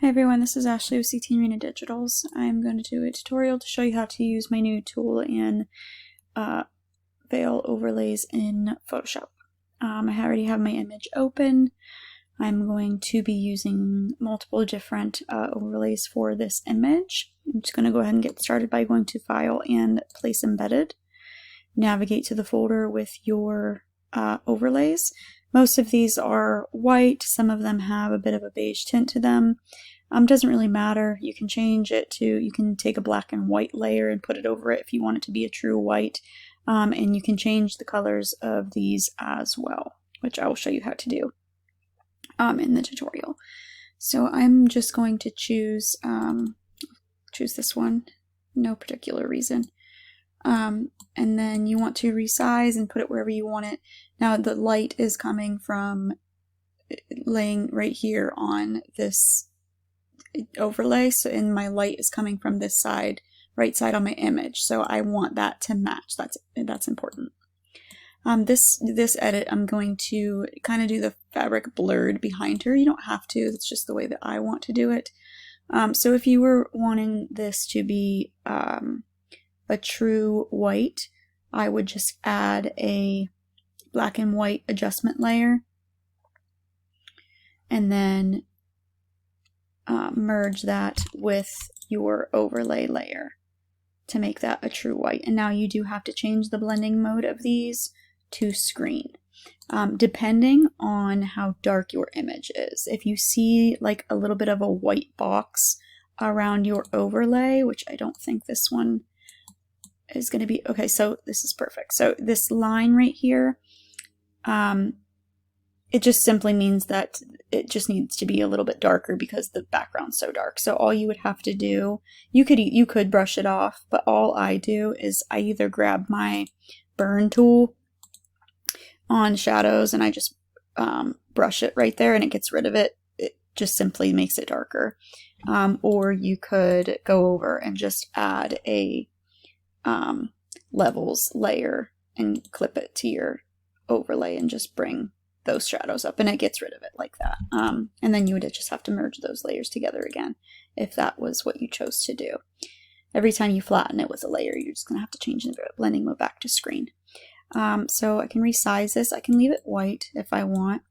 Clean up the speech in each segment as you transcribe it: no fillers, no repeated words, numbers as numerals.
Hi everyone, this is Ashley with CT Arena Digitals. I'm going to do a tutorial to show you how to use my new tool in veil overlays in Photoshop. I already have my image open. I'm going to be using multiple different overlays for this image. I'm just going to go ahead and get started by going to File and Place Embedded. Navigate to the folder with your overlays. Most of these are white, some of them have a bit of a beige tint to them. Doesn't really matter. You can change it to, you can take a black and white layer and put it over it if you want it to be a true white. And you can change the colors of these as well, which I will show you how to do in the tutorial. So I'm just going to choose this one, no particular reason. And then you want to resize and put it wherever you want it. Now the light is coming from laying right here on this overlay, so and my light is coming from this side, right side on my image, so I want that to match. That's important. This edit, I'm going to kind of do the fabric blurred behind her. You don't have to, it's just the way that I want to do it. So if you were wanting this to be a true white, I would just add a black and white adjustment layer and then merge that with your overlay layer to make that a true white. And now you do have to change the blending mode of these to screen, depending on how dark your image is. If you see like a little bit of a white box around your overlay, which I don't think this one is going to be, okay, so this is perfect. So this line right here, it just simply means that it just needs to be a little bit darker because the background's so dark. So all you would have to do, you could brush it off, but all I do is I either grab my burn tool on shadows and I just brush it right there and it gets rid of it. It just simply makes it darker. Or you could go over and just add a levels layer and clip it to your overlay and just bring those shadows up and it gets rid of it like that. And then you would just have to merge those layers together again if that was what you chose to do. Every time you flatten it with a layer, you're just going to have to change the blending mode back to screen. So I can resize this. I can leave it white if I want.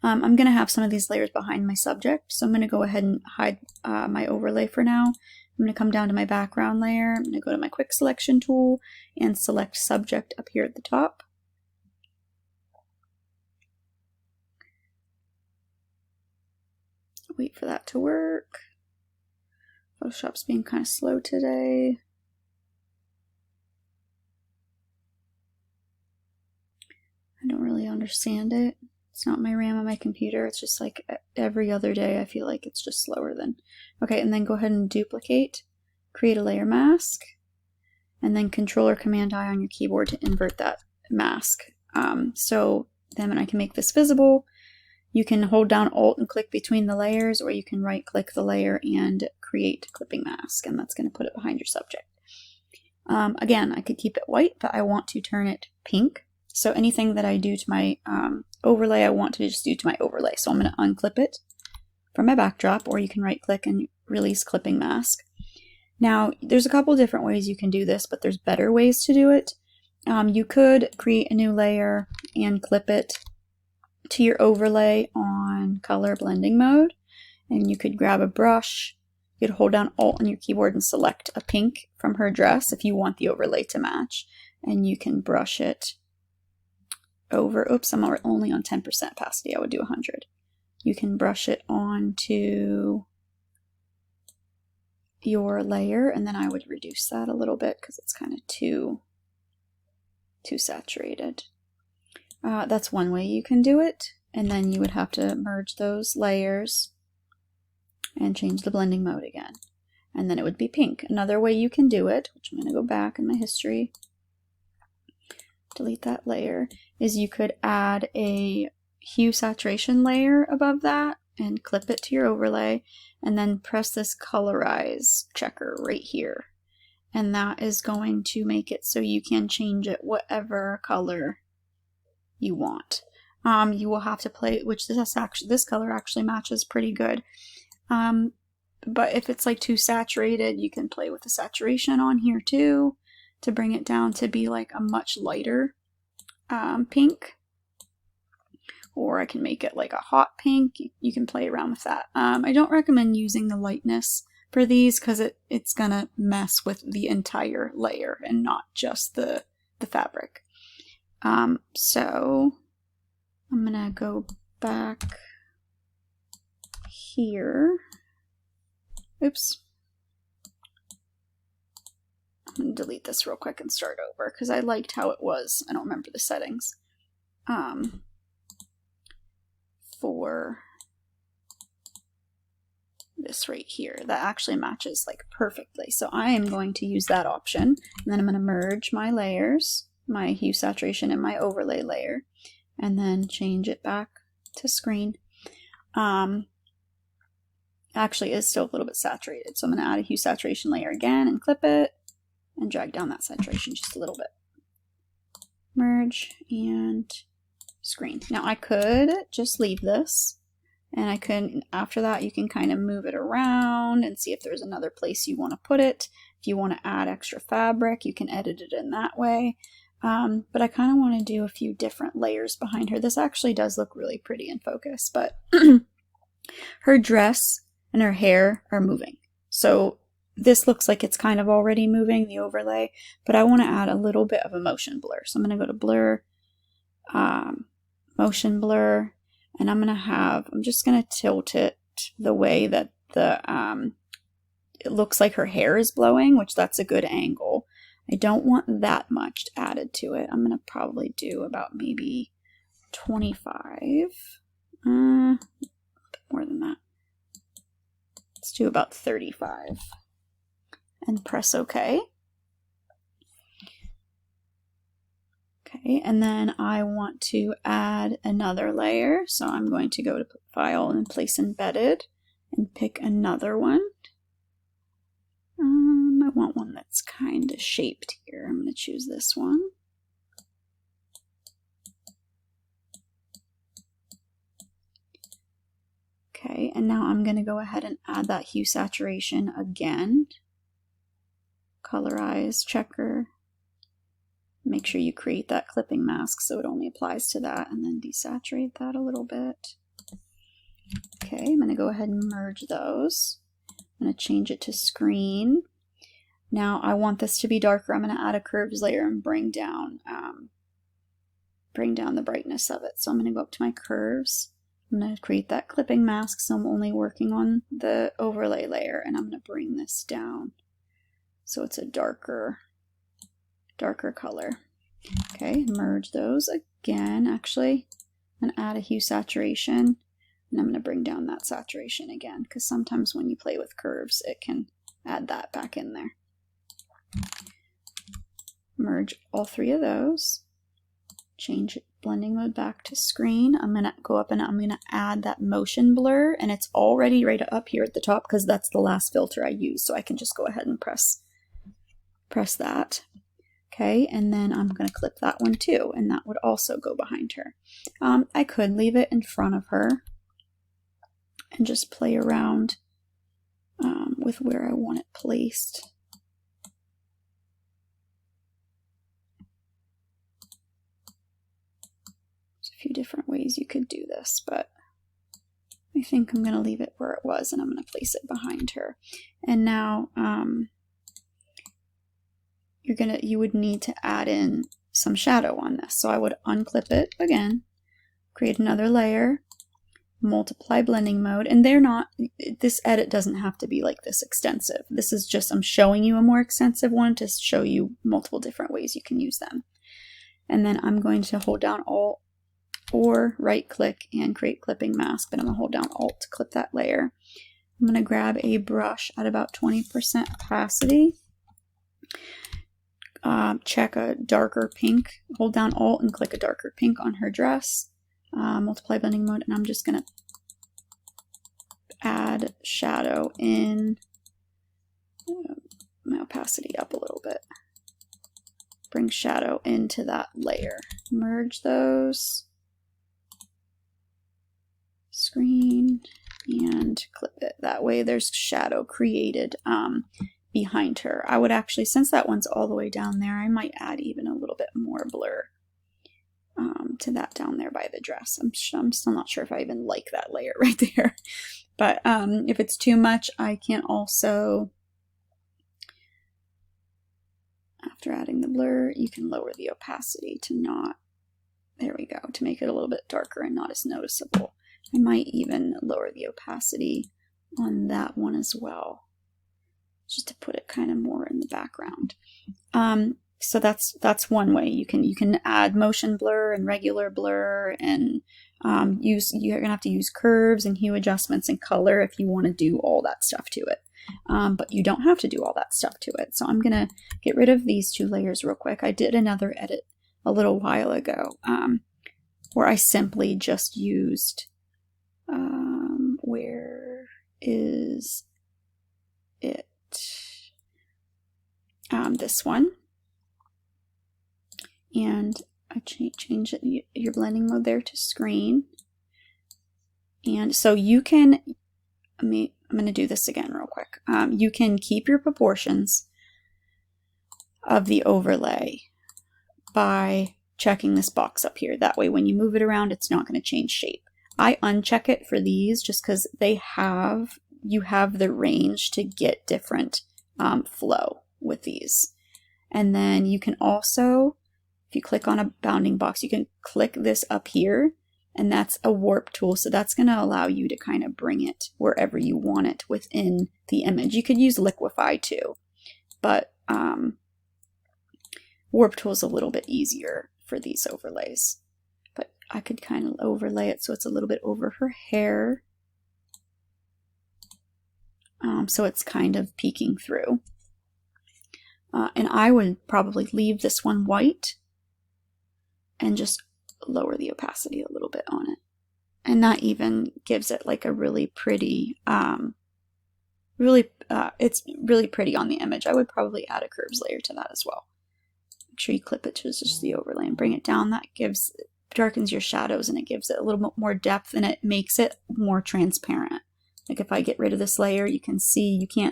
I'm going to have some of these layers behind my subject, so I'm going to go ahead and hide my overlay for now. I'm going to come down to my background layer. I'm going to go to my quick selection tool and select subject up here at the top. Wait for that to work. Photoshop's being kind of slow today. I don't really understand it. It's not my RAM on my computer. It's just like every other day I feel like it's just slower than... Okay, and then go ahead and duplicate, create a layer mask, and then Control or Command I on your keyboard to invert that mask. So then when I can make this visible, you can hold down Alt and click between the layers, or you can right click the layer and create clipping mask, and that's going to put it behind your subject. Again, I could keep it white, but I want to turn it pink. So anything that I do to my overlay, I want to just do to my overlay. So I'm going to unclip it from my backdrop, or you can right click and release clipping mask. Now, there's a couple different ways you can do this, but there's better ways to do it. You could create a new layer and clip it to your overlay on color blending mode, and you could grab a brush. You could hold down Alt on your keyboard and select a pink from her dress if you want the overlay to match, and you can brush it over. Oops, I'm only on 10% opacity. I would do 100. You can brush it onto your layer, and then I would reduce that a little bit because it's kind of too saturated. That's one way you can do it, and then you would have to merge those layers and change the blending mode again, and then it would be pink. Another way you can do it, which I'm going to go back in my history, delete that layer, is you could add a hue saturation layer above that and clip it to your overlay, and then press this colorize checker right here, and that is going to make it so you can change it whatever color you want. you will have to play, which this color actually matches pretty good. But if it's like too saturated, you can play with the saturation on here too to bring it down to be like a much lighter pink. Or I can make it like a hot pink. You can play around with that. I don't recommend using the lightness for these because it's gonna mess with the entire layer and not just the fabric. So I'm gonna go back here. Oops. I'm gonna delete this real quick and start over because I liked how it was. I don't remember the settings. For this right here, that actually matches like perfectly. So I am going to use that option, and then I'm going to merge my layers, my hue saturation and my overlay layer, and then change it back to screen. Actually is still a little bit saturated, so I'm going to add a hue saturation layer again and clip it and drag down that saturation just a little bit. Merge and screen. Now I could just leave this, and I could, after that, you can kind of move it around and see if there's another place you want to put it. If you want to add extra fabric, you can edit it in that way. But I kind of want to do a few different layers behind her. This actually does look really pretty in focus, but her dress and her hair are moving. So this looks like it's kind of already moving, the overlay, but I want to add a little bit of a motion blur. So I'm going to go to blur, motion blur, and I'm just going to tilt it the way that it looks like her hair is blowing, which that's a good angle. I don't want that much added to it. I'm going to probably do about maybe 25, more than that. Let's do about 35 and press OK. Okay, and then I want to add another layer, so I'm going to go to File and Place Embedded and pick another one. I want one that's kind of shaped here. I'm going to choose this one. Okay, and now I'm going to go ahead and add that hue saturation again. Colorize, checker. Make sure you create that clipping mask so it only applies to that, and then desaturate that a little bit. Okay, I'm going to go ahead and merge those. I'm going to change it to screen. Now I want this to be darker. I'm going to add a curves layer and bring down the brightness of it. So I'm going to go up to my curves. I'm going to create that clipping mask, so I'm only working on the overlay layer, and I'm going to bring this down so it's a darker color. Okay, merge those again. Actually, I'm going to add a hue saturation, and I'm going to bring down that saturation again, because sometimes when you play with curves, it can add that back in there. Merge all three of those. Change blending mode back to screen. I'm going to go up and I'm going to add that motion blur, and it's already right up here at the top because that's the last filter I used, so I can just go ahead and press that. Okay, and then I'm going to clip that one too, and that would also go behind her. I could leave it in front of her and just play around with where I want it placed. There's a few different ways you could do this, but I think I'm going to leave it where it was, and I'm going to place it behind her. And now you would need to add in some shadow on this. So I would unclip it again, create another layer, multiply blending mode, and this edit doesn't have to be like this extensive. This is just, I'm showing you a more extensive one to show you multiple different ways you can use them. And then I'm going to hold down Alt or right click and create clipping mask, but I'm going to hold down Alt to clip that layer. I'm going to grab a brush at about 20% opacity. Check a darker pink, hold down Alt and click a darker pink on her dress, multiply blending mode, and I'm just going to add shadow in, my opacity up a little bit, bring shadow into that layer, merge those, screen and clip it. That way there's shadow created behind her. I would actually, since that one's all the way down there, I might add even a little bit more blur to that down there by the dress. I'm still not sure if I even like that layer right there. But if it's too much, I can also, after adding the blur, you can lower the opacity to not, there we go, to make it a little bit darker and not as noticeable. I might even lower the opacity on that one as well, just to put it kind of more in the background. So that's one way you can add motion blur and regular blur, and you're gonna have to use curves and hue adjustments and color if you want to do all that stuff to it. But you don't have to do all that stuff to it. So I'm gonna get rid of these two layers real quick. I did another edit a little while ago where I simply just used, where is it? This one. And I change it, your blending mode there to screen. And so you can, I'm going to do this again real quick. You can keep your proportions of the overlay by checking this box up here. That way when you move it around, it's not going to change shape. I uncheck it for these just because you have the range to get different flow with these. And then you can also, if you click on a bounding box, you can click this up here, and that's a warp tool. So that's going to allow you to kind of bring it wherever you want it within the image. You could use liquify too, but warp tool is a little bit easier for these overlays. But I could kind of overlay it so it's a little bit over her hair. So it's kind of peeking through. And I would probably leave this one white and just lower the opacity a little bit on it. And that even gives it like a really pretty, it's really pretty on the image. I would probably add a curves layer to that as well. Make sure you clip it to just the overlay and bring it down. That darkens your shadows, and it gives it a little bit more depth, and it makes it more transparent. Like if I get rid of this layer, you can't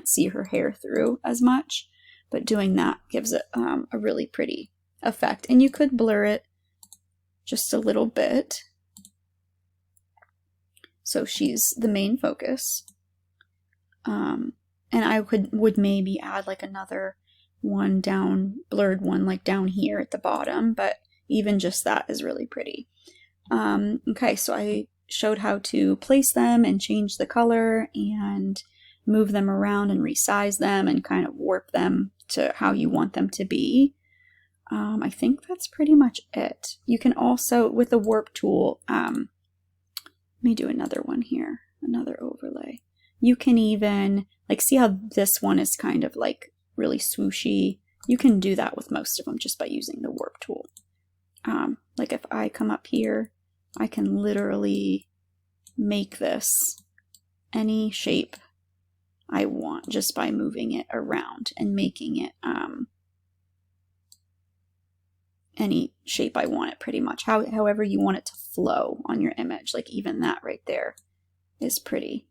see her hair through as much, but doing that gives it a really pretty effect. And you could blur it just a little bit so she's the main focus. And I would maybe add like another one blurred one like down here at the bottom, but even just that is really pretty. Okay, so I showed how to place them and change the color and move them around and resize them and kind of warp them to how you want them to be. I think that's pretty much it. You can also, with the warp tool, let me do another one here, another overlay. You can even, like, see how this one is kind of like really swooshy? You can do that with most of them just by using the warp tool. Like if I come up here, I can literally make this any shape I want just by moving it around and making it any shape I want it pretty much. However you want it to flow on your image. Like even that right there is pretty.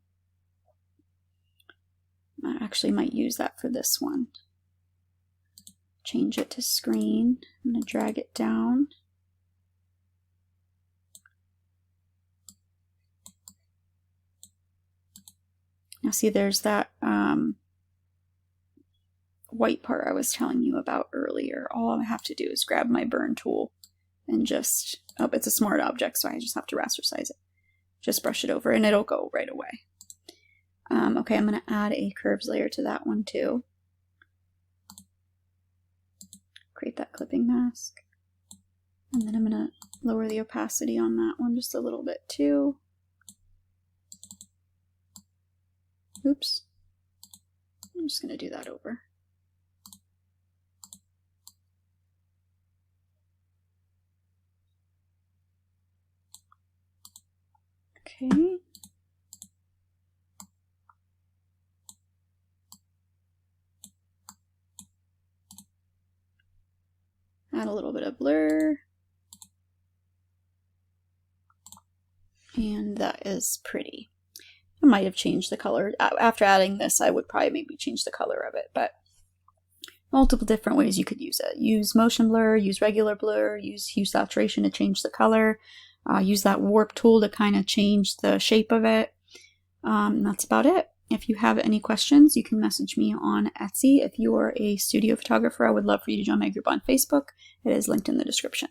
I actually might use that for this one. Change it to screen. I'm going to drag it down. Now see, there's that white part I was telling you about earlier. All I have to do is grab my burn tool and just, oh, it's a smart object, so I just have to rasterize it. Just brush it over and it'll go right away. Okay, I'm going to add a curves layer to that one too. Create that clipping mask. And then I'm going to lower the opacity on that one just a little bit too. Oops. I'm just going to do that over. Okay. Add a little bit of blur. And that is pretty. I might have changed the color. After adding this, I would probably maybe change the color of it, but multiple different ways you could use it. Use motion blur, use regular blur, use hue saturation to change the color, use that warp tool to kind of change the shape of it. That's about it. If you have any questions, you can message me on Etsy. If you are a studio photographer, I would love for you to join my group on Facebook. It is linked in the description.